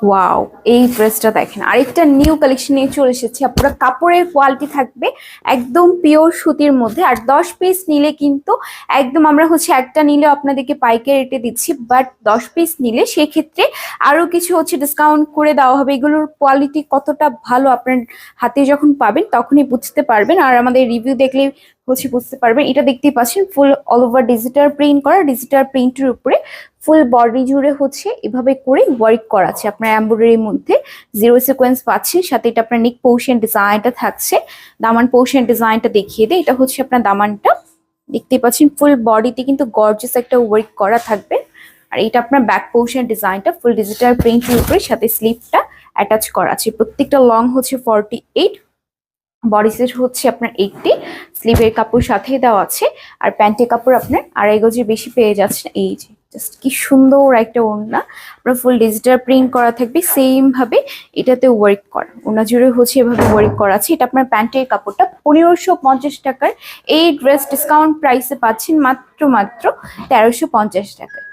Wow, এই ড্রেসটা দেখেন, আরেকটা নিউ কালেকশন নিয়ে চলে এসেছি। আপনারা কাপড়ের কোয়ালিটি থাকবে একদম পিওর সুতির মধ্যে। আর 10 পিস নিলে কিন্তু একদম আমরা হচ্ছে একটা নিলে আপনাদেরকে পাইকারি রেটে দিচ্ছি, বাট 10 পিস নিলে সেক্ষেত্রে আরো কিছু হচ্ছে ডিসকাউন্ট করে দেওয়া হবে। এগুলোর কোয়ালিটি কতটা ভালো আপনার হাতে যখন পাবেন তখনই বুঝতে পারবেন, আর আমাদের রিভিউ দেখলে হচ্ছে বুঝতে পারবেন। এটা দেখতেই পাচ্ছেন ফুল অল ওভার ডিজিটাল প্রিন্ট করা, ডিজিটাল প্রিন্টের উপরে ফুল বডি জুড়ে হচ্ছে এভাবে করে ওয়ার্ক করা আছে আপনার এমব্রয়ডারির মধ্যে। জিরো সিকোয়েন্স পাচ্ছেন, সাথে এটা আপনার নেক পোর্শন ডিজাইনটা থাকছে। দামান পোর্শন ডিজাইনটা দেখিয়ে দেয়, এটা হচ্ছে আপনার দামানটা। দেখতে পাচ্ছেন ফুল বডিতে কিন্তু গর্জিয়াস একটা ওয়ার্ক করা থাকবে। আর এটা আপনার ব্যাক পোর্শন ডিজাইনটা ফুল ডিজিটাল প্রিন্টের উপরে, সাথে স্লিভটা অ্যাটাচ করা আছে। প্রত্যেকটা লং হচ্ছে 48, বডি সেট হচ্ছে আপনার 80, স্লিভের কাপড় সাথে দেওয়া আছে। আর প্যান্টের কাপড় আপনার 2.5 গজের বেশি পেয়ে যাচ্ছেন। এই যে জাস্ট কি সুন্দর একটা ওড়না, আপনার ফুল ডিজিটাল প্রিন্ট করা থাকবে সেম ভাবে এটাতে ওয়ার্ক করা। ওড়না জুড়ে হচ্ছে এভাবে ওয়ার্ক করা আছে। এটা আপনার প্যান্টের কাপড়টা 1550 টাকার এই ড্রেস ডিসকাউন্ট প্রাইসে পাচ্ছেন মাত্র 1350 টাকায়।